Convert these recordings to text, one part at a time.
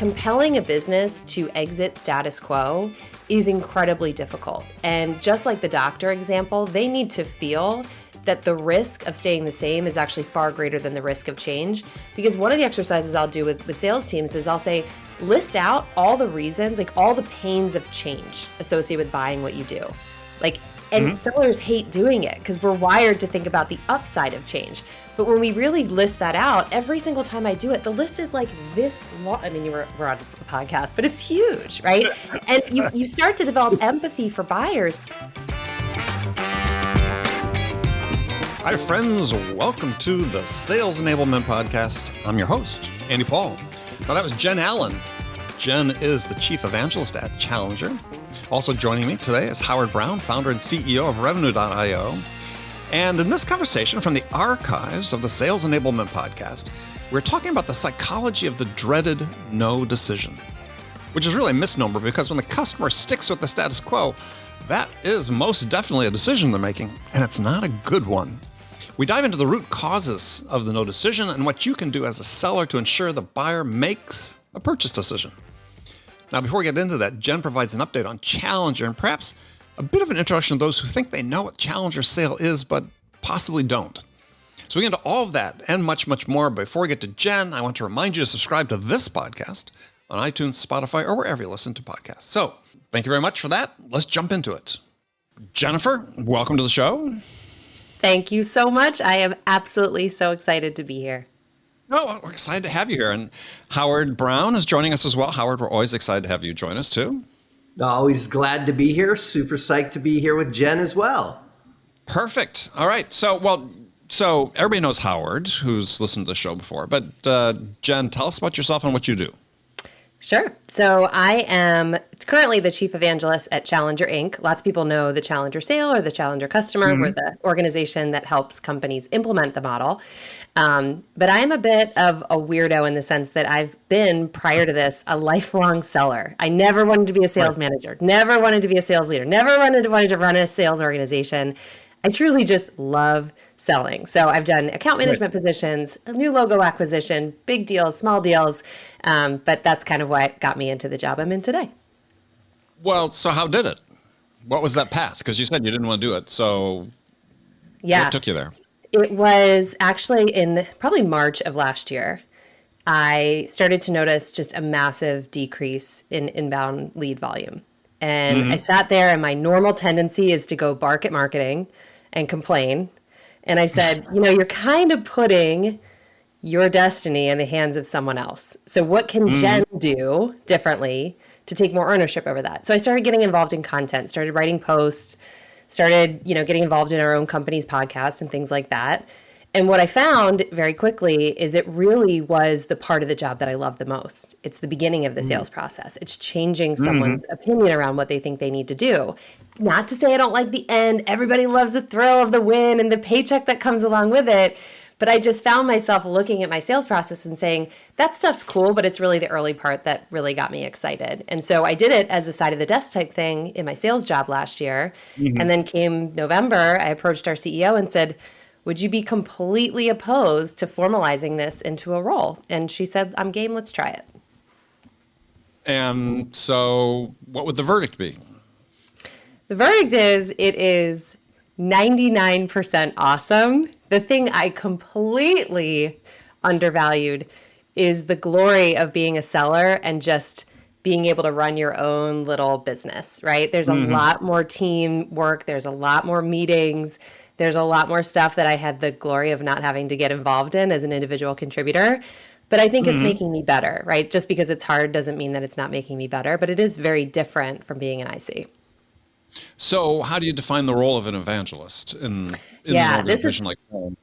compelling a business to exit status quo is incredibly difficult. And just like the doctor example, they need to feel that the risk of staying the same is actually far greater than the risk of change. Because one of the exercises I'll do with sales teams is I'll say, list out all the reasons, like all the pains of change associated with buying what you do. And sellers hate doing it because we're wired to think about the upside of change. But when we really list that out, every single time I do it, the list is like this long. I mean, we're on the podcast, but it's huge, right? And you start to develop empathy for buyers. Hi, friends. Welcome to the Sales Enablement Podcast. I'm your host, Andy Paul. Now, that was Jen Allen. Jen is the Chief Evangelist at Challenger. Also joining me today is Howard Brown, founder and CEO of Revenue.io. And in this conversation from the archives of the Sales Enablement Podcast, we're talking about the psychology of the dreaded no decision, which is really a misnomer because when the customer sticks with the status quo, that is most definitely a decision they're making, and it's not a good one. We dive into the root causes of the no decision and what you can do as a seller to ensure the buyer makes a purchase decision. Now, before we get into that, Jen provides an update on Challenger and perhaps a bit of an introduction to those who think they know what Challenger sale is, but possibly don't. So we get into all of that and much, much more. Before we get to Jen, I want to remind you to subscribe to this podcast on iTunes, Spotify, or wherever you listen to podcasts. So thank you very much for that. Let's jump into it. Jennifer, welcome to the show. Thank you so much. I am absolutely so excited to be here. Oh, we're excited to have you here. And Howard Brown is joining us as well. Howard, we're always excited to have you join us too. Always glad to be here. Super psyched to be here with Jen as well. Perfect. All right. So everybody knows Howard, who's listened to the show before. But Jen, tell us about yourself and what you do. Sure. So I am currently the Chief Evangelist at Challenger Inc. Lots of people know the Challenger sale or the Challenger customer. We're the organization that helps companies implement the model. But I'm a bit of a weirdo in the sense that I've been, prior to this, a lifelong seller. I never wanted to be a sales manager, never wanted to be a sales leader, never wanted to run a sales organization. I truly just love selling. So I've done account management positions, a new logo acquisition, big deals, small deals. But that's kind of what got me into the job I'm in today. Well, so how did it? What was that path? Because you said you didn't want to do it. So what took you there? It was actually in probably March of last year. I started to notice just a massive decrease in inbound lead volume. And I sat there, and my normal tendency is to go bark at marketing and complain. And I said, you're kind of putting your destiny in the hands of someone else. So what can Jen do differently to take more ownership over that? So I started getting involved in content, started writing posts, started, getting involved in our own company's podcasts and things like that. And what I found very quickly is it really was the part of the job that I love the most. It's the beginning of the sales process. It's changing someone's opinion around what they think they need to do. Not to say I don't like the end. Everybody loves the thrill of the win and the paycheck that comes along with it. But I just found myself looking at my sales process and saying, that stuff's cool, but it's really the early part that really got me excited. And so I did it as a side of the desk type thing in my sales job last year. And then came November, I approached our CEO and said, would you be completely opposed to formalizing this into a role? And she said, I'm game, let's try it. And so what would the verdict be? The verdict is, it is 99% awesome. The thing I completely undervalued is the glory of being a seller and just being able to run your own little business, right? There's a lot more team work. There's a lot more meetings. There's a lot more stuff that I had the glory of not having to get involved in as an individual contributor. But I think it's making me better, right? Just because it's hard doesn't mean that it's not making me better, but it is very different from being an IC. So how do you define the role of an evangelist in an organization like that?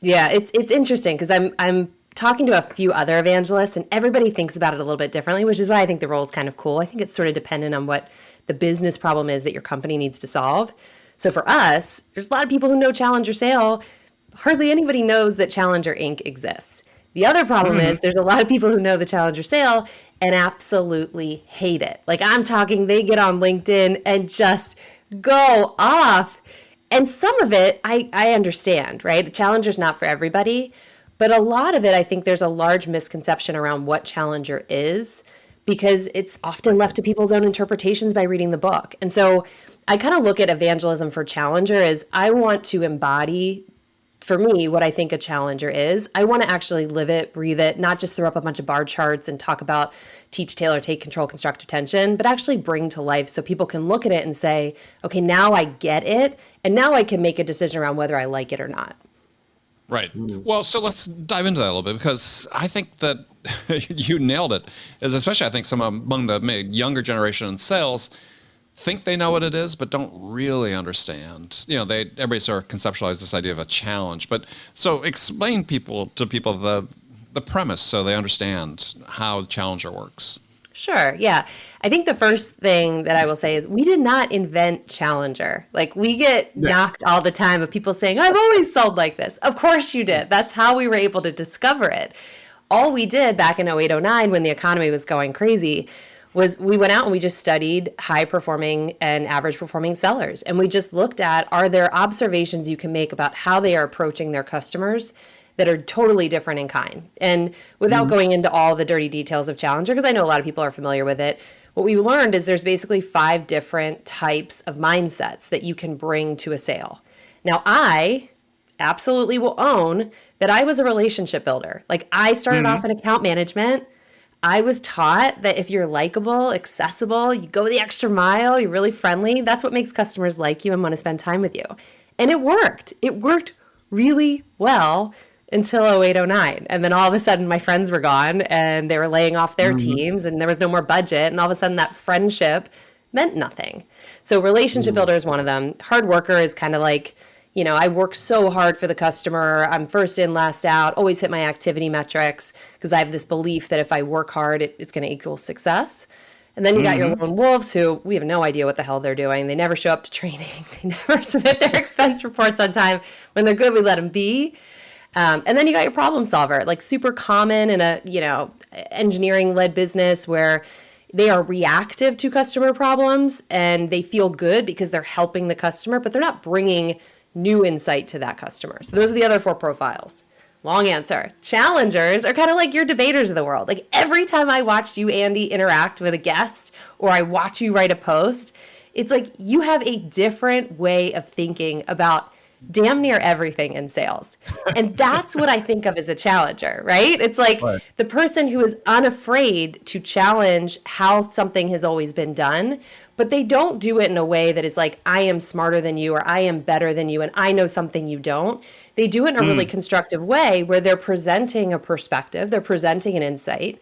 Yeah, it's interesting because I'm talking to a few other evangelists and everybody thinks about it a little bit differently, which is why I think the role is kind of cool. I think it's sort of dependent on what the business problem is that your company needs to solve. So for us, there's a lot of people who know Challenger Sale. Hardly anybody knows that Challenger Inc. exists. The other problem is there's a lot of people who know the Challenger Sale and absolutely hate it. Like I'm talking, they get on LinkedIn and just go off. And some of it, I understand, right? Challenger's not for everybody. But a lot of it, I think there's a large misconception around what Challenger is, because it's often left to people's own interpretations by reading the book. And so I kind of look at evangelism for Challenger as I want to embody, for me, what I think a challenger is. I want to actually live it, breathe it, not just throw up a bunch of bar charts and talk about teach, tailor, take control, constructive tension, but actually bring to life so people can look at it and say, okay, now I get it. And now I can make a decision around whether I like it or not. Right. Well, so let's dive into that a little bit, because I think that you nailed it. Is especially, I think, some among the younger generation in sales think they know what it is, but don't really understand. Everybody sort of conceptualize this idea of a challenge. But so explain to people the premise so they understand how Challenger works. Sure. Yeah. I think the first thing that I will say is we did not invent Challenger. Like, we get knocked all the time of people saying, I've always sold like this. Of course you did. That's how we were able to discover it. All we did back in 08, 09, when the economy was going crazy, was we went out and we just studied high performing and average performing sellers. And we just looked at, are there observations you can make about how they are approaching their customers that are totally different in kind? And without going into all the dirty details of Challenger, because I know a lot of people are familiar with it, what we learned is there's basically 5 different types of mindsets that you can bring to a sale. Now, I absolutely will own that I was a relationship builder. Like, I started off in account management. I was taught that if you're likable, accessible, you go the extra mile, you're really friendly, that's what makes customers like you and want to spend time with you. And it worked. It worked really well until 08, 09. And then all of a sudden my friends were gone and they were laying off their teams and there was no more budget. And all of a sudden that friendship meant nothing. So relationship builder is one of them. Hard worker is kind of like, I work so hard for the customer. I'm first in, last out, always hit my activity metrics because I have this belief that if I work hard, it's going to equal success. And then you got your lone wolves who we have no idea what the hell they're doing. They never show up to training. They never submit their expense reports on time. When they're good, we let them be. And then you got your problem solver, like super common in a, engineering-led business where they are reactive to customer problems and they feel good because they're helping the customer, but they're not bringing new insight to that customer. So those are the other 4 profiles. Long answer. Challengers are kind of like your debaters of the world. Like, every time I watched you, Andy, interact with a guest or I watch you write a post, it's like you have a different way of thinking about damn near everything in sales. And that's what I think of as a challenger, right? It's like the person who is unafraid to challenge how something has always been done, but they don't do it in a way that is like, I am smarter than you or I am better than you and I know something you don't. They do it in a really constructive way where they're presenting a perspective, they're presenting an insight,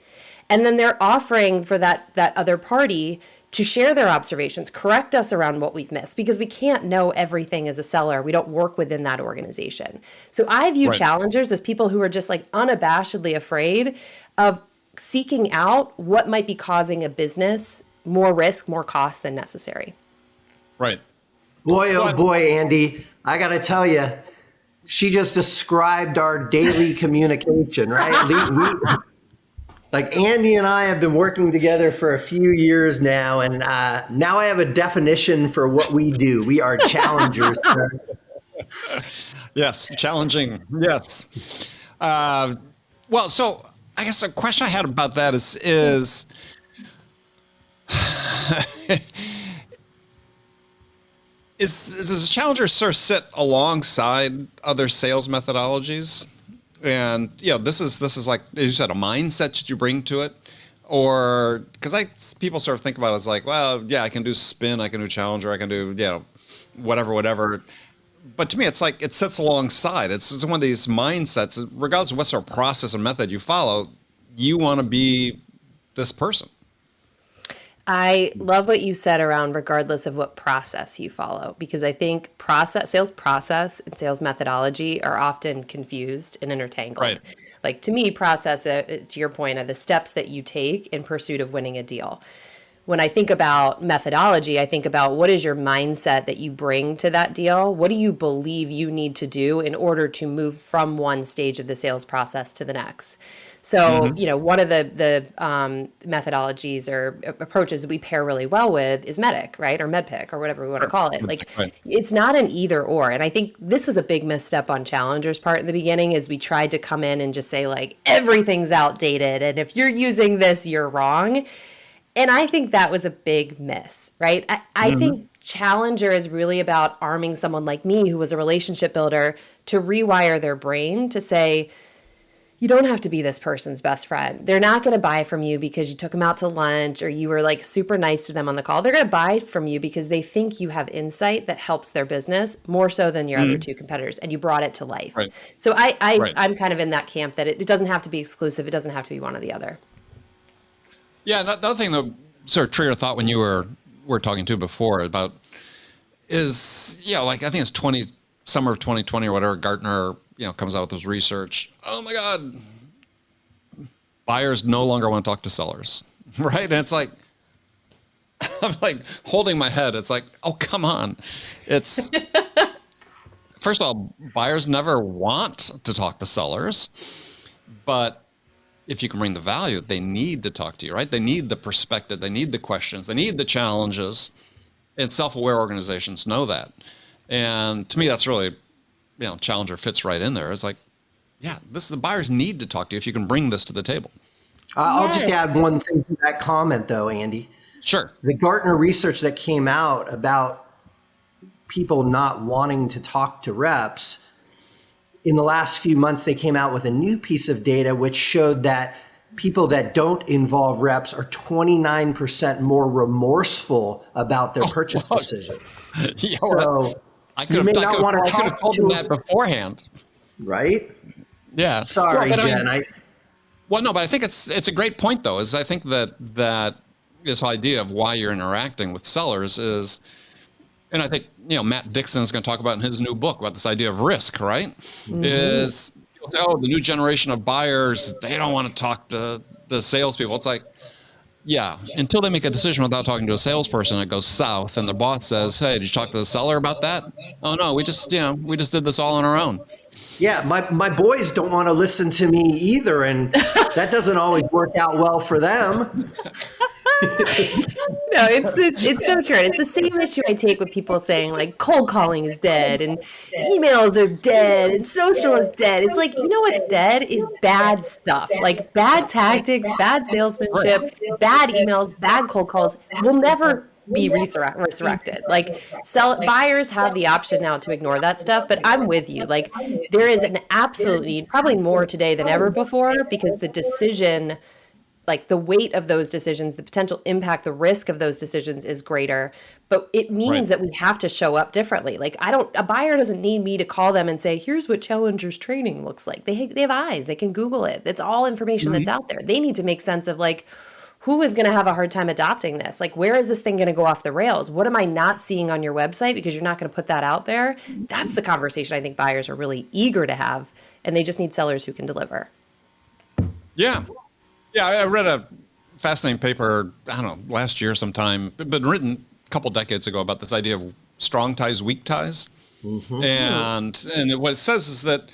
and then they're offering for that other party to share their observations, correct us around what we've missed, because we can't know everything as a seller. We don't work within that organization. So I view challengers as people who are just like unabashedly afraid of seeking out what might be causing a business more risk, more cost than necessary. Right. Boy, oh boy, Andy, I got to tell you, she just described our daily communication, right? Like, Andy and I have been working together for a few years now, and now I have a definition for what we do. We are challengers. Yes, challenging. Yes. Well, so I guess a question I had about that is does a challenger sort of sit alongside other sales methodologies? And this is like, as you said, a mindset that you bring to it, or because people sort of think about it as like, well, yeah, I can do spin, I can do challenger, I can do whatever. But to me, it's like it sits alongside. It's one of these mindsets, regardless of what sort of process and method you follow. You want to be this person. I love what you said around regardless of what process you follow, because I think sales process and sales methodology are often confused and intertangled. Right. Like, to me, process, to your point, are the steps that you take in pursuit of winning a deal. When I think about methodology, I think about what is your mindset that you bring to that deal? What do you believe you need to do in order to move from one stage of the sales process to the next? So, one of the methodologies or approaches we pair really well with is MEDDIC, right? Or MEDDPICC or whatever we want to call it. Like, right. it's not an either or. And I think this was a big misstep on Challenger's part in the beginning is we tried to come in and just say like, everything's outdated. And if you're using this, you're wrong. And I think that was a big miss, right? I think Challenger is really about arming someone like me who was a relationship builder to rewire their brain to say, you don't have to be this person's best friend. They're not going to buy from you because you took them out to lunch or you were like super nice to them on the call. They're going to buy from you because they think you have insight that helps their business more so than your other two competitors, and you brought it to life. Right. So I'm kind of in that camp that it doesn't have to be exclusive. It doesn't have to be one or the other. Yeah, the other thing that sort of triggered a thought when you were talking to before about is, like I think it's summer of 2020 or whatever, Gartner, comes out with this research. Oh my God, buyers no longer want to talk to sellers, right? And it's like, I'm like holding my head. It's like, oh, come on. It's, first of all, buyers never want to talk to sellers, but if you can bring the value, they need to talk to you, right? They need the perspective, they need the questions, they need the challenges, and self-aware organizations know that. And to me, that's really, Challenger fits right in there. It's like, yeah, the buyers need to talk to you if you can bring this to the table. I'll just add one thing to that comment, though, Andy. Sure. The Gartner research that came out about people not wanting to talk to reps, in the last few months, they came out with a new piece of data which showed that people that don't involve reps are 29% more remorseful about their purchase decision. Yeah, so I could have told them that beforehand. Right? Yeah. Sorry, Jen. Well, no, but I think it's a great point, though, is I think that this idea of why you're interacting with sellers is, and I think, Matt Dixon is going to talk about in his new book about this idea of risk, right? Is people say, oh, the new generation of buyers, they don't want to talk to the salespeople. It's like, yeah, until they make a decision without talking to a salesperson, it goes south, and the boss says, hey, did you talk to the seller about that? Oh, no, we just did this all on our own. Yeah, my boys don't want to listen to me either, and that doesn't always work out well for them. No, it's so true. It's the same issue I take with people saying like cold calling is dead and emails are dead and social is dead. It's like, what's dead is bad stuff, like bad tactics, bad salesmanship, bad emails, bad cold calls will never be resurrected. Like buyers have the option now to ignore that stuff, but I'm with you. Like there is an absolute need, probably more today than ever before, because the decision, like the weight of those decisions, the potential impact, the risk of those decisions is greater, but it means that we have to show up differently. Like a buyer doesn't need me to call them and say, here's what Challenger's training looks like. They have eyes, they can Google it. It's all information that's out there. They need to make sense of like, who is going to have a hard time adopting this? Like, where is this thing going to go off the rails? What am I not seeing on your website because you're not going to put that out there? That's the conversation I think buyers are really eager to have, and they just need sellers who can deliver. Yeah. Yeah, I read a fascinating paper, I don't know, last year sometime, but written a couple decades ago about this idea of strong ties, weak ties. And what it says is that,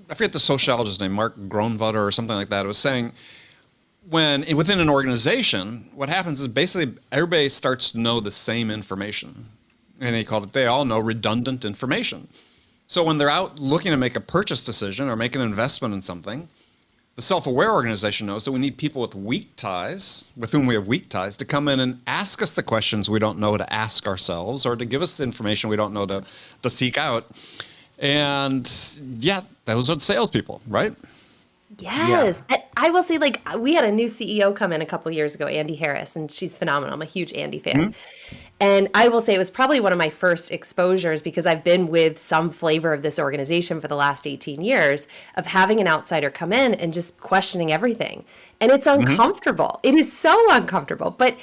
I forget the sociologist's name, Mark Gronvater or something like that, it was saying, within an organization, what happens is basically everybody starts to know the same information. And they all know redundant information. So when they're out looking to make a purchase decision or make an investment in something, the self-aware organization knows that we need people with weak ties, with whom we have weak ties, to come in and ask us the questions we don't know to ask ourselves, or to give us the information we don't know to seek out. And yeah, those are the salespeople, right? Yes. Yeah. I will say, like, we had a new CEO come in a couple years ago, Andy Harris, and she's phenomenal. I'm a huge Andy fan. And I will say it was probably one of my first exposures, because I've been with some flavor of this organization for the last 18 years, of having an outsider come in and just questioning everything. And it's uncomfortable. It is so uncomfortable, but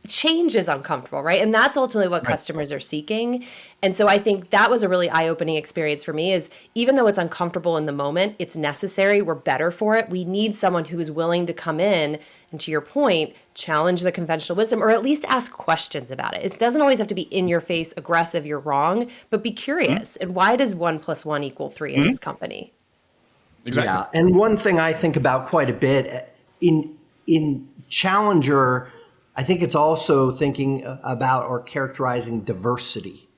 change is uncomfortable, right? And that's ultimately what customers are seeking. And so I think that was a really eye-opening experience for me, is even though it's uncomfortable in the moment, it's necessary. We're better for it. We need someone who is willing to come in and, to your point, challenge the conventional wisdom, or at least ask questions about it. It doesn't always have to be in your face, aggressive, you're wrong, but be curious. And why does 1 + 1 = 3 in this company? Exactly. Yeah, and one thing I think about quite a bit in Challenger, I think it's also thinking about or characterizing diversity.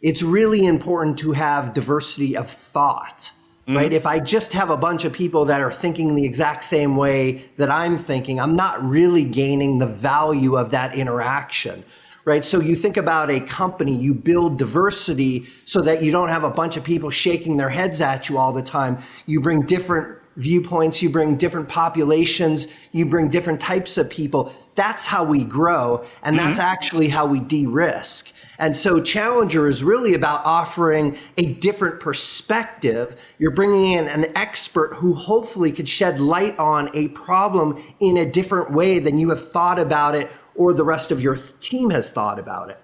It's really important to have diversity of thought, right? If I just have a bunch of people that are thinking the exact same way that I'm thinking, I'm not really gaining the value of that interaction, right? So you think about a company, you build diversity so that you don't have a bunch of people shaking their heads at you all the time. You bring different viewpoints, you bring different populations, you bring different types of people. That's how we grow, and that's actually how we de-risk. And so Challenger is really about offering a different perspective. You're bringing in an expert who hopefully could shed light on a problem in a different way than you have thought about it or the rest of your team has thought about it.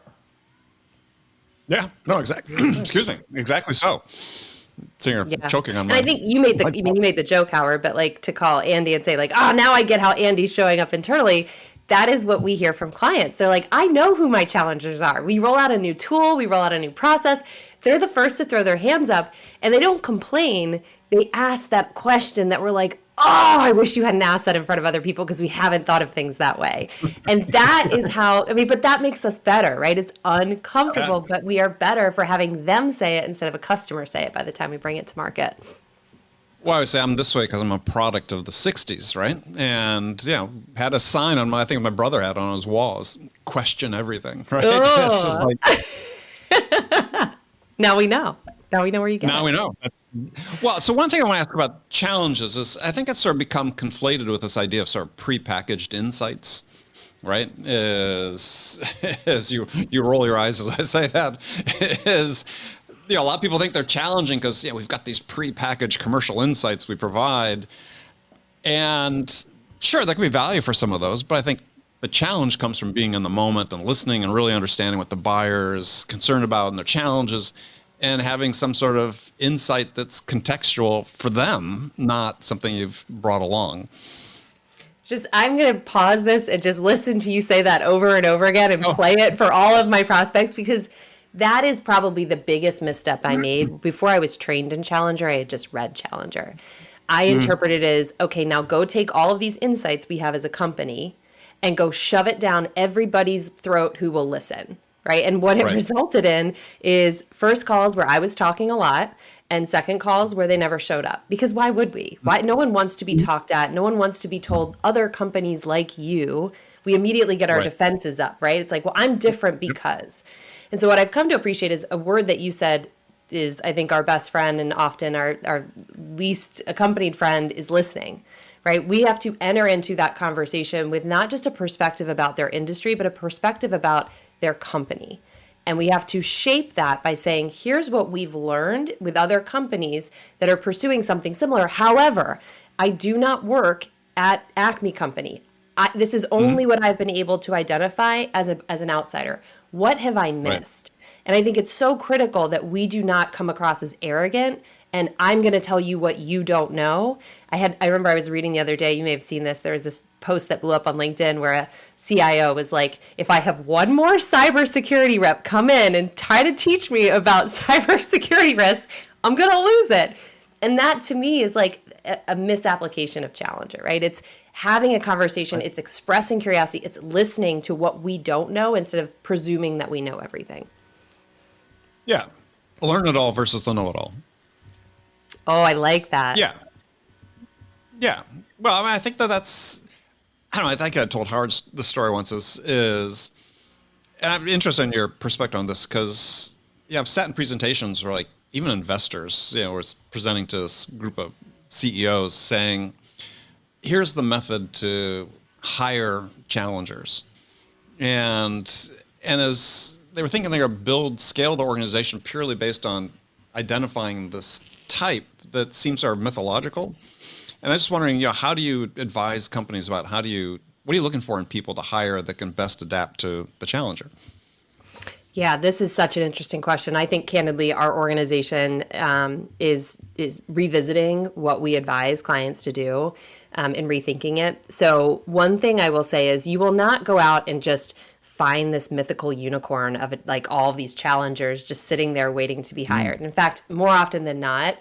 Yeah, no, exactly. Excuse me. Exactly so. Singer choking on my. And I think you made the joke, Howard, but like to call Andy and say like, oh, now I get how Andy's showing up internally. That is what we hear from clients. They're like, I know who my challengers are. We roll out a new tool, we roll out a new process. They're the first to throw their hands up, and they don't complain. They ask that question that we're like, oh, I wish you hadn't asked that in front of other people because we haven't thought of things that way. And that is how, but that makes us better, right? It's uncomfortable, but we are better for having them say it instead of a customer say it by the time we bring it to market. Well, I would say I'm this way because I'm a product of the 60s, right? And, had a sign on I think my brother had on his walls, question everything, right? Oh. It's just like. Now we know. Now we know where you get Now we know. So one thing I want to ask about challenges is I think it's sort of become conflated with this idea of sort of prepackaged insights, right? As you roll your eyes as I say that, is a lot of people think they're challenging because we've got these prepackaged commercial insights we provide. And sure, there can be value for some of those, but I think the challenge comes from being in the moment and listening and really understanding what the buyer is concerned about and their challenges, and having some sort of insight that's contextual for them, not something you've brought along. I'm going to pause this and just listen to you say that over and over again and play it for all of my prospects, because that is probably the biggest misstep I made. Before I was trained in Challenger, I had just read Challenger. I interpreted it as, okay, now go take all of these insights we have as a company and go shove it down everybody's throat who will listen. Right. And what it resulted in is first calls where I was talking a lot and second calls where they never showed up. Because why would we? Why? No one wants to be talked at. No one wants to be told other companies like you. We immediately get our defenses up. Right. It's like, well, I'm different because. And so what I've come to appreciate is a word that you said is, I think, our best friend and often our least accompanied friend is listening. Right? We have to enter into that conversation with not just a perspective about their industry, but a perspective about their company. And we have to shape that by saying, here's what we've learned with other companies that are pursuing something similar. However, I do not work at Acme Company. This is only what I've been able to identify as an outsider. What have I missed? And I think it's so critical that we do not come across as arrogant and I'm going to tell you what you don't know. I remember I was reading the other day, you may have seen this, there was this post that blew up on LinkedIn where a CIO was like, if I have one more cybersecurity rep come in and try to teach me about cybersecurity risks, I'm going to lose it. And that to me is like a misapplication of Challenger, right? It's having a conversation, it's expressing curiosity, it's listening to what we don't know instead of presuming that we know everything. Yeah. Learn it all versus the know-it-all. Oh, I like that. Yeah. Yeah. Well, I mean, I think that's, I don't know, I think I told Howard the story once is, and I'm interested in your perspective on this because, I've sat in presentations where like even investors, was presenting to this group of CEOs saying, here's the method to hire challengers. And as they were thinking they were going to scale the organization purely based on identifying this type that seems sort of mythological. And I was just wondering, how do you advise companies about what are you looking for in people to hire that can best adapt to the challenger? Yeah, this is such an interesting question. I think candidly, our organization is revisiting what we advise clients to do and rethinking it. So one thing I will say is you will not go out and just find this mythical unicorn of like all of these challengers just sitting there waiting to be hired. In fact, more often than not,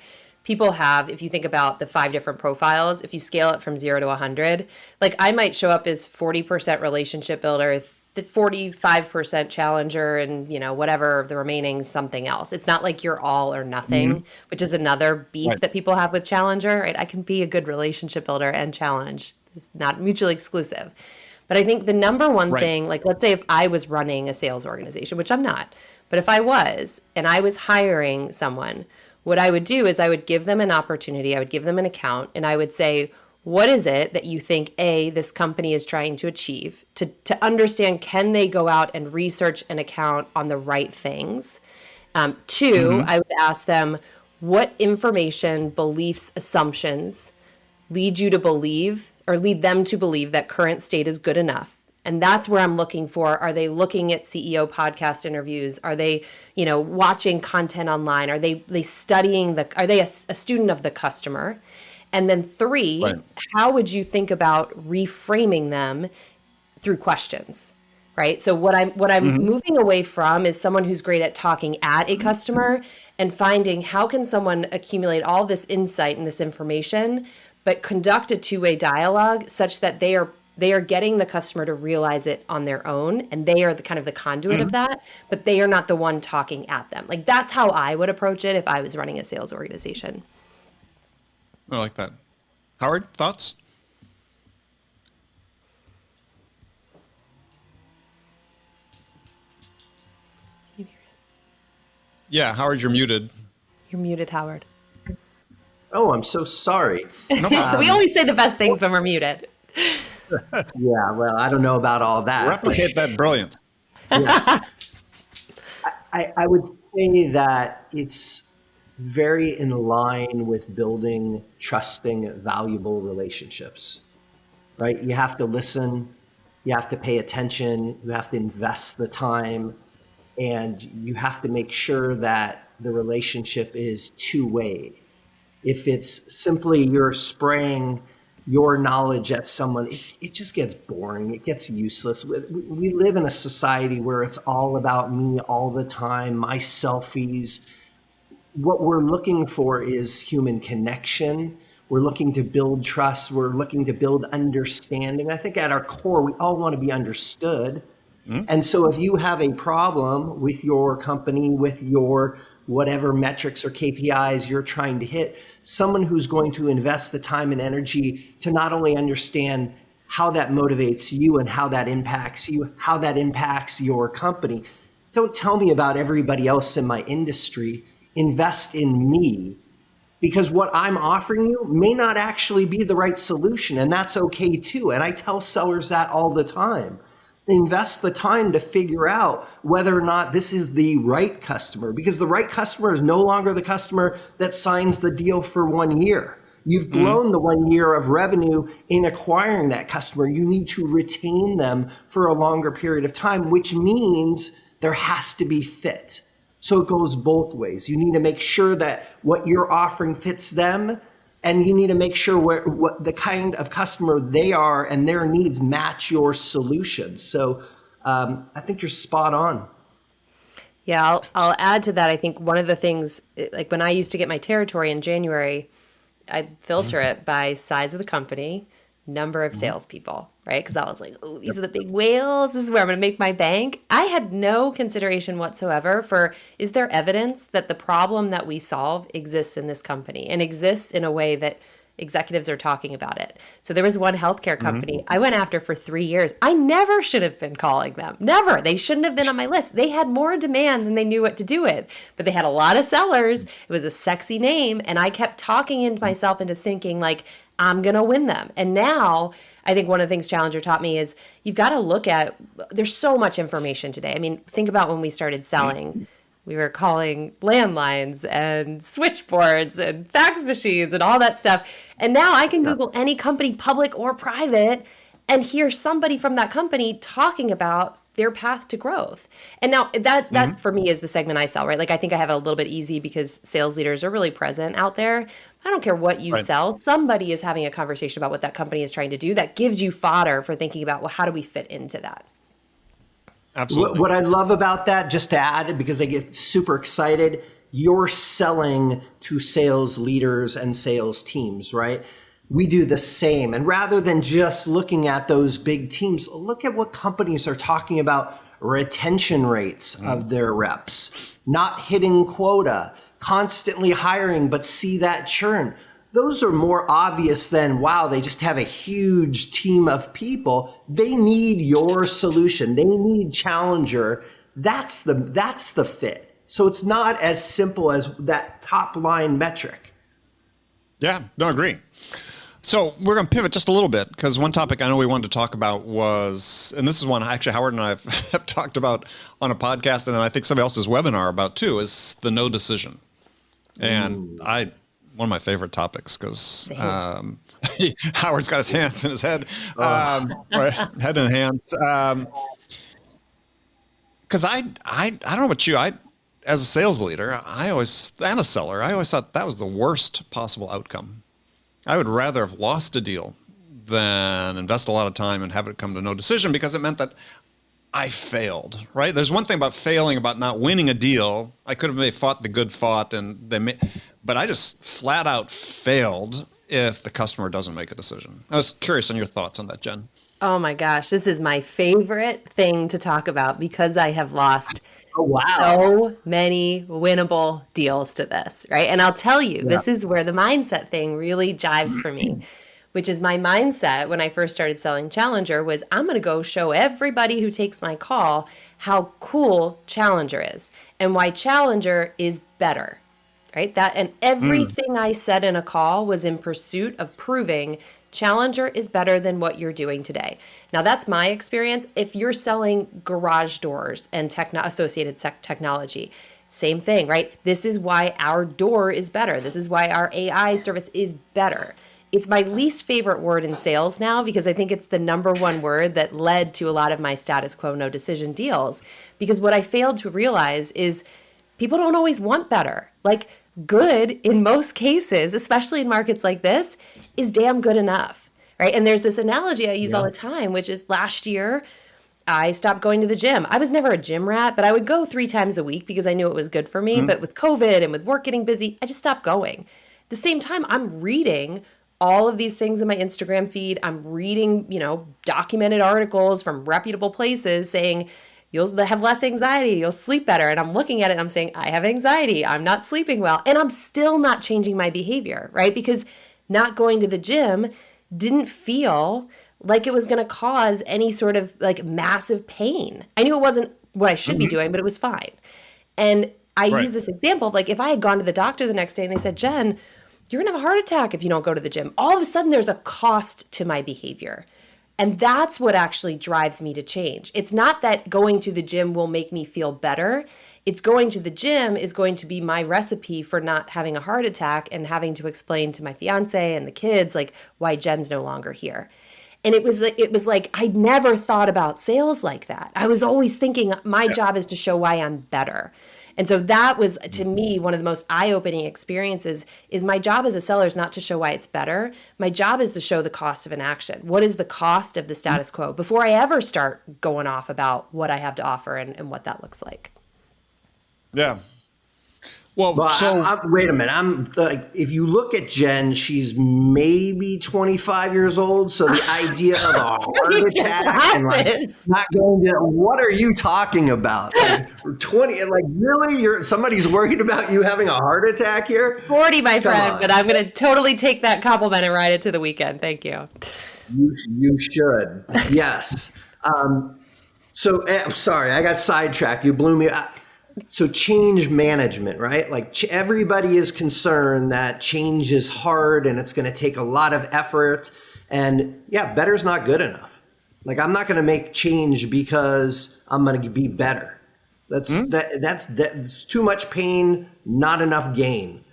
people have, if you think about the 5 different profiles, if you scale it from 0 to 100, like I might show up as 40% relationship builder, 45% challenger, and whatever the remaining something else. It's not like you're all or nothing, which is another beef that people have with challenger, right? I can be a good relationship builder and challenge. It's not mutually exclusive. But I think the number one thing, like let's say if I was running a sales organization, which I'm not, but if I was and I was hiring someone, what I would do is I would give them an opportunity, I would give them an account, and I would say, what is it that you think, A, this company is trying to achieve? To understand, can they go out and research an account on the right things? 2, I would ask them, what information, beliefs, assumptions lead you to believe or lead them to believe that current state is good enough? And that's where I'm looking for. Are they looking at CEO podcast interviews? Are they, watching content online? Are they studying are they a student of the customer? And then 3, how would you think about reframing them through questions, right? So what I'm moving away from is someone who's great at talking at a customer and finding how can someone accumulate all this insight and this information, but conduct a two-way dialogue such that they are getting the customer to realize it on their own, and they are the kind of the conduit of that, but they are not the one talking at them. Like that's how I would approach it if I was running a sales organization. I like that. Howard, thoughts? Yeah, Howard, you're muted. You're muted, Howard. Oh, I'm so sorry. We always say the best things when we're muted. Yeah, well, I don't know about all that. Replicate that brilliance. Yeah. I would say that it's very in line with building trusting, valuable relationships, right? You have to listen, you have to pay attention, you have to invest the time, and you have to make sure that the relationship is two-way. If it's simply you're spraying your knowledge at someone, it just gets boring. It gets useless. We live in a society where it's all about me all the time, my selfies. What we're looking for is human connection. We're looking to build trust. We're looking to build understanding. I think at our core, we all want to be understood. And so if you have a problem with your company, with your whatever metrics or KPIs you're trying to hit, someone who's going to invest the time and energy to not only understand how that motivates you and how that impacts you, how that impacts your company. Don't tell me about everybody else in my industry. Invest in me, because what I'm offering you may not actually be the right solution, and that's okay too. And I tell sellers that all the time. Invest the time to figure out whether or not this is the right customer, because the right customer is no longer the customer that signs the deal for 1 year. You've blown the 1 year of revenue in acquiring that customer. You need to retain them for a longer period of time, which means there has to be fit. So it goes both ways. You need to make sure that what you're offering fits them, and you need to make sure what the kind of customer they are and their needs match your solution. So I think you're spot on. Yeah, I'll add to that. I think one of the things, like when I used to get my territory in January, I'd filter it by size of the company, number of salespeople, right? Because I was like, oh, these are the big whales. This is where I'm going to make my bank. I had no consideration whatsoever for, is there evidence that the problem that we solve exists in this company and exists in a way that executives are talking about it? So there was one healthcare company I went after for 3 years. I never should have been calling them. Never. They shouldn't have been on my list. They had more demand than they knew what to do with, but they had a lot of sellers. It was a sexy name. And I kept talking into myself into thinking like, I'm going to win them. And now I think one of the things Challenger taught me is you've got to look at, there's so much information today. I mean, think about when we started selling. We were calling landlines and switchboards and fax machines and all that stuff. And now I can Google any company, public or private, and hear somebody from that company talking about their path to growth. And now that for me is the segment I sell, right? Like I think I have it a little bit easy because sales leaders are really present out there. I don't care what you sell. Somebody is having a conversation about what that company is trying to do that gives you fodder for thinking about, well, how do we fit into that? Absolutely. What I love about that, just to add, because I get super excited, you're selling to sales leaders and sales teams, right? We do the same. And rather than just looking at those big teams, look at what companies are talking about retention rates of their reps, not hitting quota, constantly hiring, but see that churn. Those are more obvious than, wow, they just have a huge team of people. They need your solution. They need Challenger. That's the fit. So it's not as simple as that top line metric. Yeah, no, agree. So we're going to pivot just a little bit because one topic I know we wanted to talk about was, and this is one actually Howard and I have talked about on a podcast, and I think somebody else's webinar about too, is the no decision. And one of my favorite topics because Howard's got his hands in his head, or head in hands. Because I don't know about you, as a sales leader, and a seller, I always thought that was the worst possible outcome. I would rather have lost a deal than invest a lot of time and have it come to no decision because it meant that I failed, right? There's one thing about failing, about not winning a deal. I could have maybe fought the good fought, but I just flat out failed if the customer doesn't make a decision. I was curious on your thoughts on that, Jen. Oh my gosh, this is my favorite thing to talk about because I have lost so many winnable deals to this, right? And I'll tell you, this is where the mindset thing really jives for me, which is my mindset when I first started selling Challenger was I'm going to go show everybody who takes my call how cool Challenger is and why Challenger is better, right? And everything I said in a call was in pursuit of proving Challenger is better than what you're doing today. Now, that's my experience. If you're selling garage doors and associated technology, same thing, right? This is why our door is better. This is why our AI service is better. It's my least favorite word in sales now because I think it's the number one word that led to a lot of my status quo no decision deals. Because what I failed to realize is people don't always want better. Like, good in most cases, especially in markets like this, is damn good enough, right? And there's this analogy I use all the time, which is last year, I stopped going to the gym. I was never a gym rat, but I would go 3 times a week because I knew it was good for me. But with COVID and with work getting busy, I just stopped going. At the same time, I'm reading all of these things in my Instagram feed. I'm reading, documented articles from reputable places saying, you'll have less anxiety, you'll sleep better. And I'm looking at it and I'm saying, I have anxiety, I'm not sleeping well. And I'm still not changing my behavior, right? Because not going to the gym didn't feel like it was going to cause any sort of like massive pain. I knew it wasn't what I should be doing, but it was fine. And I use this example of like, if I had gone to the doctor the next day and they said, Jen, you're going to have a heart attack if you don't go to the gym. All of a sudden there's a cost to my behavior. And that's what actually drives me to change. It's not that going to the gym will make me feel better. It's going to the gym is going to be my recipe for not having a heart attack and having to explain to my fiance and the kids like why Jen's no longer here. And it was like I'd never thought about sales like that. I was always thinking my job is to show why I'm better. And so that was, to me, one of the most eye-opening experiences is my job as a seller is not to show why it's better. My job is to show the cost of an action. What is the cost of the status quo before I ever start going off about what I have to offer and what that looks like? Yeah. Well, wait a minute. I'm like, if you look at Jen, she's maybe 25 years old. So the idea of a heart attack and like not going to, what are you talking about? Like 20, like really? Somebody's worried about you having a heart attack here? 40, my friend, but I'm going to totally take that compliment and ride it to the weekend. Thank you. You should. Yes. Sorry, I got sidetracked. You blew me. So change management, right? Like everybody is concerned that change is hard and it's going to take a lot of effort. And yeah, better's not good enough. Like I'm not going to make change because I'm going to be better. That's too much pain, not enough gain.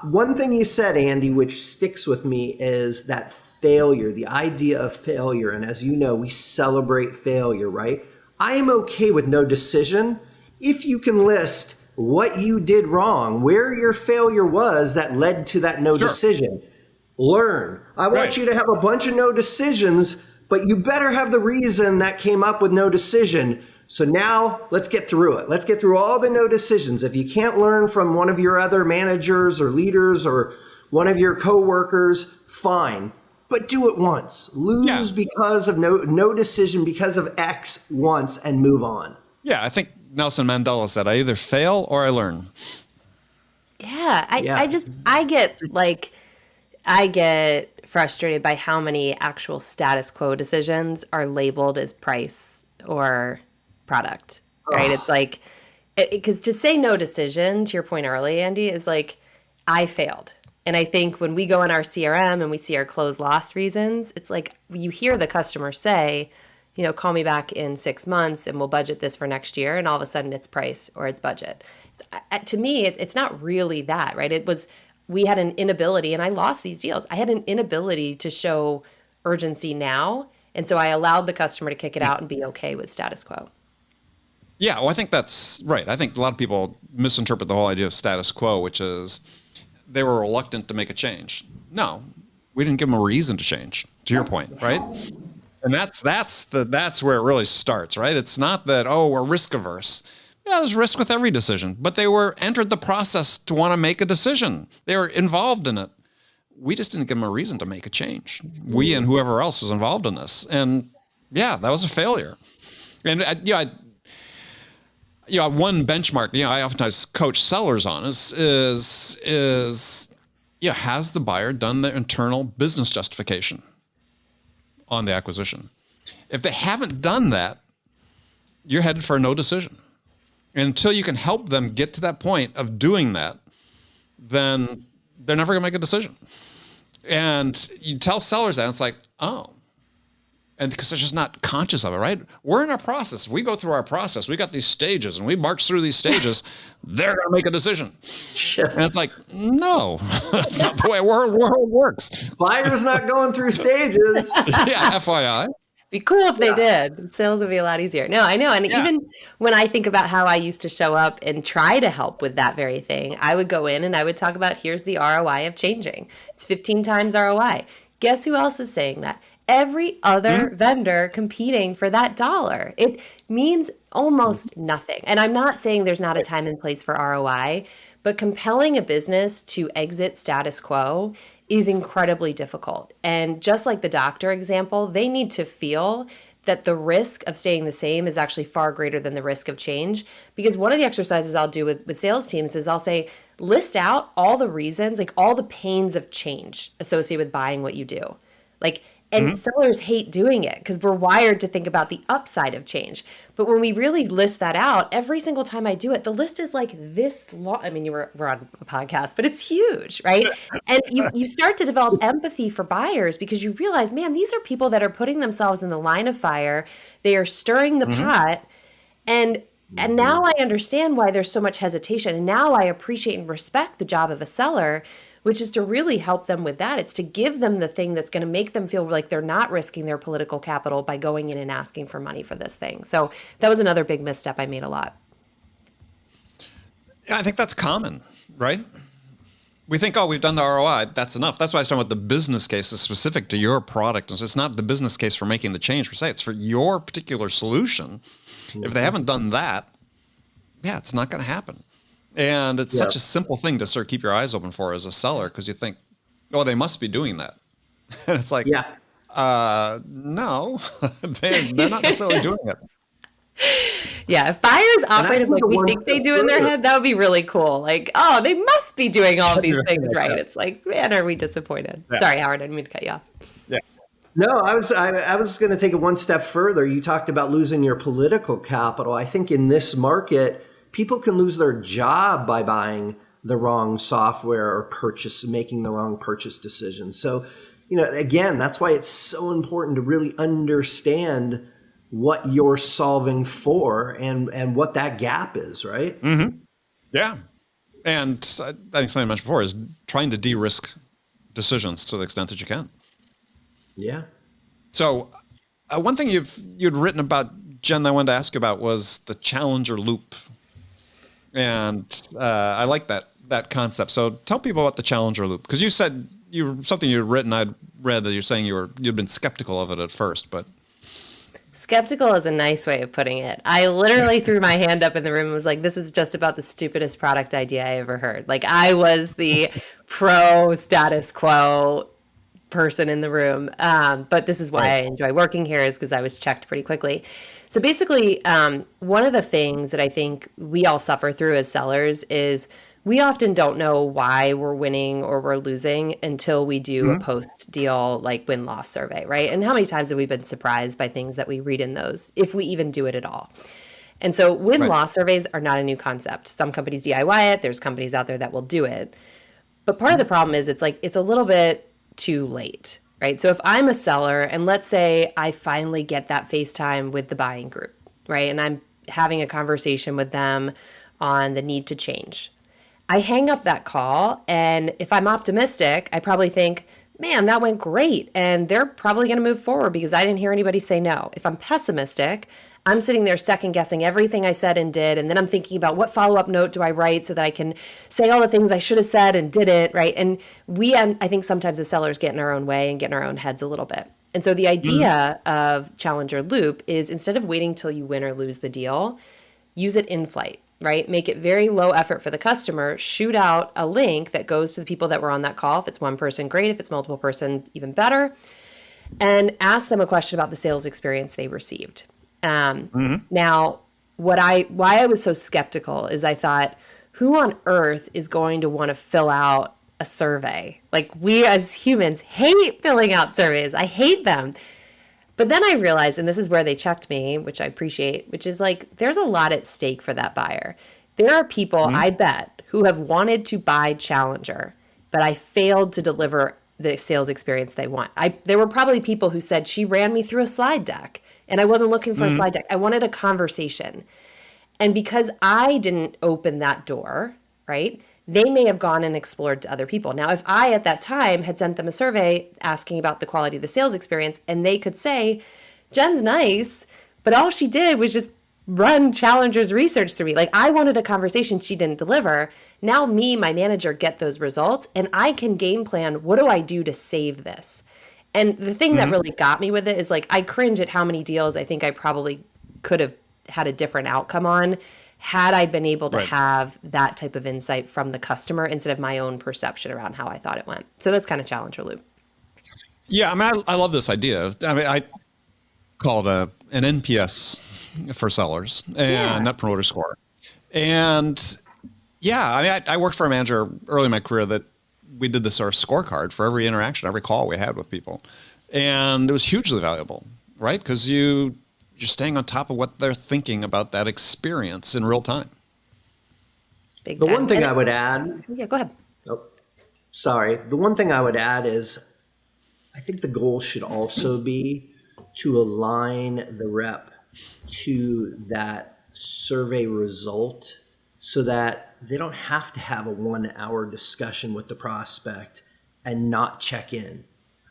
One thing you said, Andy, which sticks with me is that failure, the idea of failure. And as you know, we celebrate failure, right? I am okay with no decision if you can list what you did wrong, where your failure was that led to that no decision. Learn. I want you to have a bunch of no decisions, but you better have the reason that came up with no decision So now let's get through it. Let's get through all the no decisions. If you can't learn from one of your other managers or leaders or one of your coworkers, fine, but do it once. Lose because of no decision because of X once and move on. Yeah, I think Nelson Mandela said, I either fail or I learn. Yeah, I get frustrated by how many actual status quo decisions are labeled as price or product, right? It's like, because to say no decision, to your point early, Andy, is like, I failed. And I think when we go in our CRM and we see our close loss reasons, it's like you hear the customer say, call me back in 6 months and we'll budget this for next year. And all of a sudden it's price or it's budget. To me, it's not really that, right? We had an inability, and I lost these deals. I had an inability to show urgency now. And so I allowed the customer to kick it out and be okay with status quo. Yeah, well, I think that's right. I think a lot of people misinterpret the whole idea of status quo, which is they were reluctant to make a change. No, we didn't give them a reason to change, to your point, right? And that's where it really starts, right? It's not that, we're risk averse. Yeah, there's risk with every decision, but they were entered the process to want to make a decision. They were involved in it. We just didn't give them a reason to make a change. We and whoever else was involved in this. And yeah, that was a failure. And one benchmark, I oftentimes coach sellers on is has the buyer done the internal business justification on the acquisition? If they haven't done that, you're headed for a no decision. And until you can help them get to that point of doing that, then they're never going to make a decision. And you tell sellers that, and it's like, and because they're just not conscious of it, right? We're in our process. We go through our process. We got these stages, and we march through these stages. They're going to make a decision. And it's like, no, that's not the way world works. Buyer's not going through stages. Yeah, FYI. Be cool if they did. Sales would be a lot easier. No, I know. And even when I think about how I used to show up and try to help with that very thing, I would go in and I would talk about, here's the ROI of changing. It's 15 times ROI. Guess who else is saying that? Every other vendor competing for that dollar. It means almost nothing. And I'm not saying there's not a time and place for ROI, but compelling a business to exit status quo is incredibly difficult. And just like the doctor example, they need to feel that the risk of staying the same is actually far greater than the risk of change. Because one of the exercises I'll do with sales teams is I'll say, list out all the reasons, like all the pains of change associated with buying what you do. And sellers hate doing it because we're wired to think about the upside of change. But when we really list that out, every single time I do it, the list is like this long. I mean, we're on a podcast, but it's huge, right? And you start to develop empathy for buyers because you realize, man, these are people that are putting themselves in the line of fire. They are stirring the pot. And now I understand why there's so much hesitation. And now I appreciate and respect the job of a seller, which is to really help them with that. It's to give them the thing that's going to make them feel like they're not risking their political capital by going in and asking for money for this thing. So that was another big misstep I made a lot. Yeah, I think that's common, right? We think, we've done the ROI, that's enough. That's why I was talking about the business case is specific to your product. And so it's not the business case for making the change per se. It's for your particular solution. If they haven't done that, it's not going to happen. And it's such a simple thing to sort of keep your eyes open for as a seller because you think, they must be doing that. And it's like, no, they're not necessarily doing it. Yeah, if buyers operated like we think they do in their head, that would be really cool. Like, they must be doing all these things right. It's like, man, are we disappointed? Yeah. Sorry, Howard, I didn't mean to cut you off. Yeah. No, I was going to take it one step further. You talked about losing your political capital. I think in this market, people can lose their job by buying the wrong software or making the wrong purchase decision. So, again, that's why it's so important to really understand what you're solving for and what that gap is, right? Mm-hmm. Yeah. And I think something I mentioned before is trying to de-risk decisions to the extent that you can. Yeah. So one thing you'd written about, Jen, that I wanted to ask you about was the challenger loop. And I like that concept. So tell people about the challenger loop, because you said something you'd written. I'd read that you're saying you'd been skeptical of it at first, but Skeptical is a nice way of putting it. I literally threw my hand up in the room and was like, this is just about the stupidest product idea I ever heard. Like, I was the pro status quo person in the room. But this is why I enjoy working here, is because I was checked pretty quickly. So basically, one of the things that I think we all suffer through as sellers is we often don't know why we're winning or we're losing until we do a post-deal like win-loss survey, right? And how many times have we been surprised by things that we read in those, if we even do it at all? And so win-loss surveys are not a new concept. Some companies DIY it. There's companies out there that will do it. But part of the problem is it's a little bit too late, right? So if I'm a seller and let's say I finally get that FaceTime with the buying group, right? And I'm having a conversation with them on the need to change. I hang up that call, and if I'm optimistic, I probably think, man, that went great, and they're probably going to move forward because I didn't hear anybody say no. If I'm pessimistic, I'm sitting there second guessing everything I said and did, and then I'm thinking about what follow-up note do I write so that I can say all the things I should have said and didn't, right? And I think sometimes as sellers get in our own way and get in our own heads a little bit. And so the idea of Challenger Loop is, instead of waiting till you win or lose the deal, use it in flight. Right? Make it very low effort for the customer. Shoot out a link that goes to the people that were on that call. If it's one person, great. If it's multiple person, even better. And ask them a question about the sales experience they received. Now, why I was so skeptical is I thought, who on earth is going to want to fill out a survey? Like, we as humans hate filling out surveys. I hate them. But then I realized, and this is where they checked me, which I appreciate, which is like, there's a lot at stake for that buyer. There are people, I bet, who have wanted to buy Challenger, but I failed to deliver the sales experience they want. There were probably people who said, she ran me through a slide deck, and I wasn't looking for a slide deck. I wanted a conversation. And because I didn't open that door, right, they may have gone and explored to other people. Now, if I at that time had sent them a survey asking about the quality of the sales experience, and they could say, Jen's nice, but all she did was just run Challenger's research through me. Like, I wanted a conversation she didn't deliver. Now me, my manager, get those results, and I can game plan, what do I do to save this? And the thing that really got me with it is, like, I cringe at how many deals I think I probably could have had a different outcome on had I been able to have that type of insight from the customer instead of my own perception around how I thought it went. So that's kind of Challenger Loop. Yeah, I mean, I love this idea. I mean, I call it an NPS for sellers, and Net Promoter Score. And yeah, I mean, I worked for a manager early in my career that we did this sort of scorecard for every interaction, every call we had with people. And it was hugely valuable, right? Because you're staying on top of what they're thinking about that experience in real time. The one thing I would add. Yeah, go ahead. Oh, sorry. The one thing I would add is I think the goal should also be to align the rep to that survey result so that they don't have to have a 1 hour discussion with the prospect and not check in.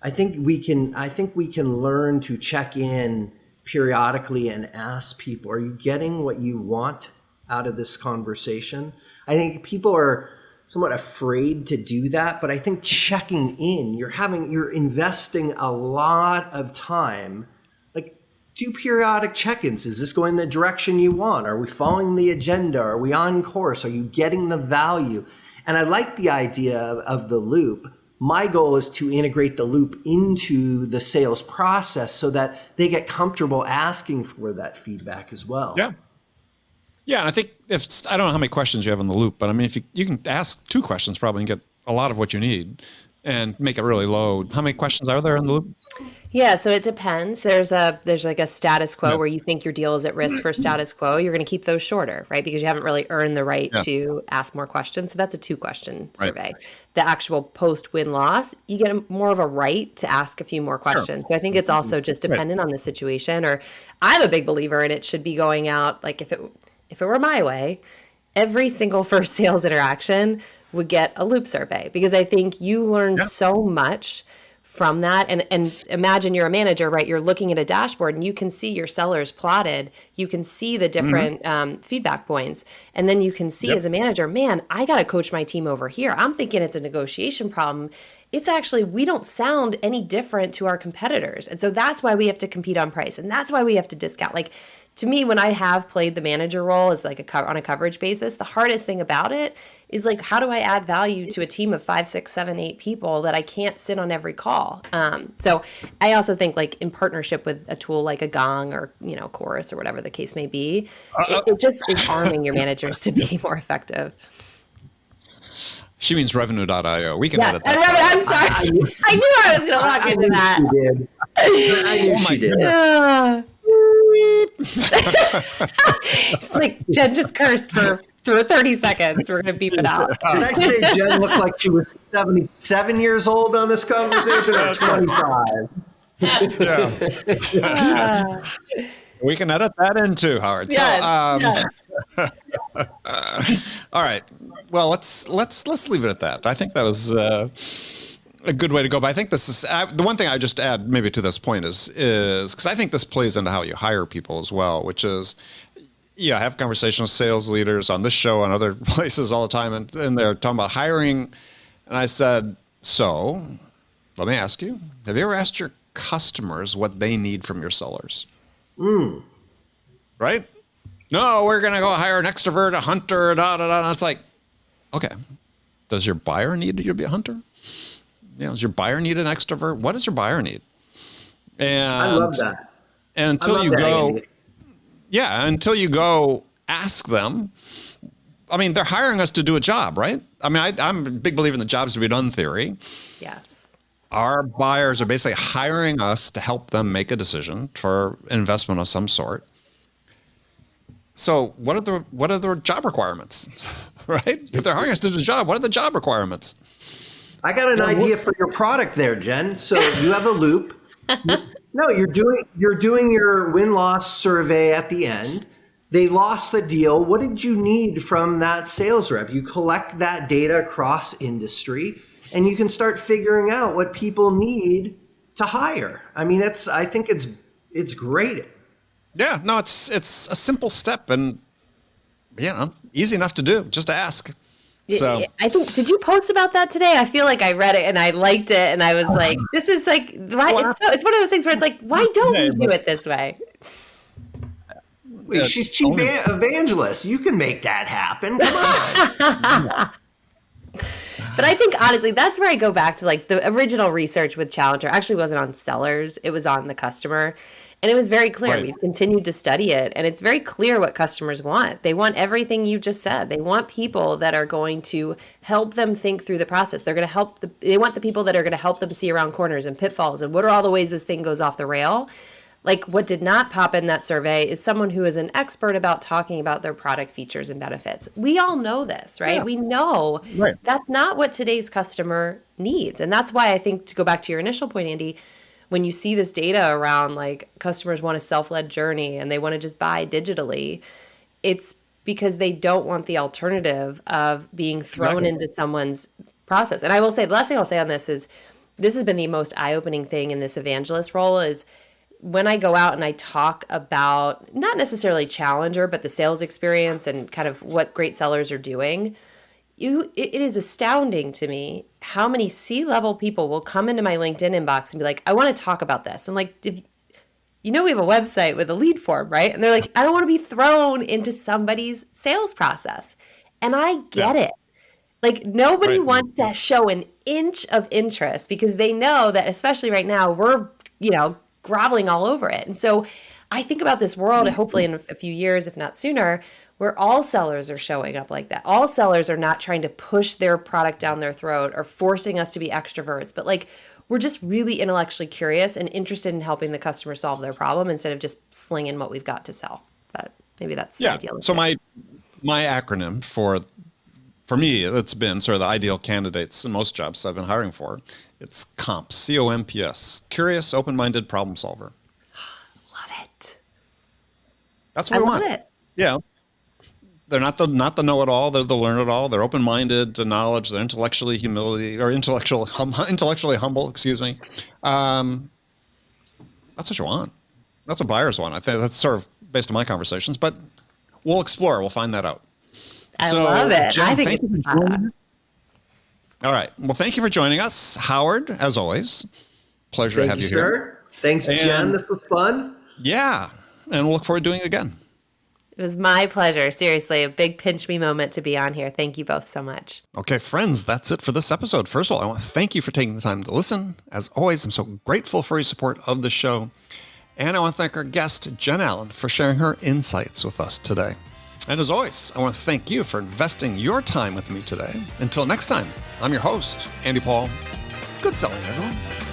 I think we can learn to check in periodically and ask people, are you getting what you want out of this conversation? I think people are somewhat afraid to do that, but I think checking in, you're investing a lot of time. Like, do periodic check-ins. Is this going the direction you want? Are we following the agenda? Are we on course? Are you getting the value? And I like the idea of the loop. My goal is to integrate the loop into the sales process so that they get comfortable asking for that feedback as well. Yeah. Yeah, and I think I don't know how many questions you have in the loop, but I mean, if you can ask 2 questions probably and get a lot of what you need and make it really low. How many questions are there in the loop? Yeah, so it depends. There's like a status quo where you think your deal is at risk for status quo. You're going to keep those shorter, right? Because you haven't really earned the right to ask more questions. So that's a 2-question survey. The actual post win loss, you get more of a right to ask a few more questions. So I think it's also just dependent on the situation. Or I'm a big believer in it should be going out, like if it were my way, every single first sales interaction would get a loop survey, because I think you learn so much from that. And imagine you're a manager, right? You're looking at a dashboard and you can see your sellers plotted. You can see the different feedback points. And then you can see as a manager, man, I got to coach my team over here. I'm thinking it's a negotiation problem. It's actually, we don't sound any different to our competitors. And so that's why we have to compete on price. And that's why we have to discount. Like, to me, when I have played the manager role as like on a coverage basis, the hardest thing about it is like, how do I add value to a team of 5, 6, 7, 8 people that I can't sit on every call? So I also think like in partnership with a tool like a Gong or, Chorus or whatever the case may be, it just is arming your managers to be more effective. She means revenue.io. We can edit that. I'm sorry. I knew I was going to walk into that. She did. I knew she did. It's like Jen just cursed for 30 seconds. We're going to beep it out. Did I say Jen looked like she was 77 years old on this conversation or 25? Yeah. We can edit that in too, Howard. Yes, All right. Well, let's leave it at that. I think that was a good way to go. But I think this is the one thing I just add maybe to this point is because I think this plays into how you hire people as well, which is, I have conversations with sales leaders on this show and other places all the time, and they're talking about hiring. And I said, so let me ask you, have you ever asked your customers what they need from your sellers? Right? No, we're going to go hire an extrovert, a hunter, And it's like, okay, does your buyer need you to be a hunter? Does your buyer need an extrovert? What does your buyer need? And I love that. And until you go ask them, I mean, they're hiring us to do a job, right? I mean, I'm a big believer in the jobs to be done theory. Yes. Our buyers are basically hiring us to help them make a decision for investment of some sort. So what are the job requirements, right? If they're hiring us to do the job, what are the job requirements? I got an idea for your product there, Jen. So you have a loop. No, you're doing your win-loss survey at the end. They lost the deal. What did you need from that sales rep? You collect that data across industry, and you can start figuring out what people need to hire. I mean, I think it's great. Yeah, no, it's a simple step and easy enough to do. Just ask. So I think, did you post about that today? I feel like I read it and I liked it and I was like, this is like, why? It's one of those things where it's like, why don't we do it this way? Wait, she's chief evangelist. You can make that happen. Come on. But I think honestly, that's where I go back to like the original research with Challenger actually wasn't on sellers. It was on the customer. And it was very clear. Right. We've continued to study it. And it's very clear what customers want. They want everything you just said. They want people that are going to help them think through the process. They're going to they want the people that are going to help them see around corners and pitfalls. And what are all the ways this thing goes off the rail? Like what did not pop in that survey is someone who is an expert about talking about their product features and benefits. We all know this, right? Yeah. We know that's not what today's customer needs. And that's why I think, to go back to your initial point, Andy, when you see this data around like customers want a self-led journey and they want to just buy digitally, it's because they don't want the alternative of being thrown into someone's process. And I will say, the last thing I'll say on this is, this has been the most eye-opening thing in this evangelist role is when I go out and I talk about not necessarily Challenger, but the sales experience and kind of what great sellers are doing. It is astounding to me how many C-level people will come into my LinkedIn inbox and be like, I want to talk about this. I'm like, we have a website with a lead form, right? And they're like, I don't want to be thrown into somebody's sales process. And I get it. Like nobody wants to show an inch of interest because they know that, especially right now, we're, groveling all over it. And so I think about this world, hopefully in a few years, if not sooner, where all sellers are showing up like that. All sellers are not trying to push their product down their throat or forcing us to be extroverts, but like we're just really intellectually curious and interested in helping the customer solve their problem instead of just slinging what we've got to sell. But maybe that's the ideal. So my acronym for me, it's been sort of the ideal candidates in most jobs I've been hiring for. It's COMPS, C-O-M-P-S, curious, open-minded problem solver. Love it. That's what we want. Love it. Yeah. They're not the know-it-all. They're the learn-it-all. They're open-minded to knowledge. They're intellectually humble. Excuse me. That's what you want. That's what buyers want. I think that's sort of based on my conversations, but we'll explore. We'll find that out. I love it. Jen, I think it's fun. All right. Well, thank you for joining us, Howard. As always, pleasure to have you here. Sir. Thanks, Jen. This was fun. Yeah, and we'll look forward to doing it again. It was my pleasure. Seriously, a big pinch me moment to be on here. Thank you both so much. Okay, friends, that's it for this episode. First of all, I want to thank you for taking the time to listen. As always, I'm so grateful for your support of the show. And I want to thank our guest, Jen Allen, for sharing her insights with us today. And as always, I want to thank you for investing your time with me today. Until next time, I'm your host, Andy Paul. Good selling, everyone.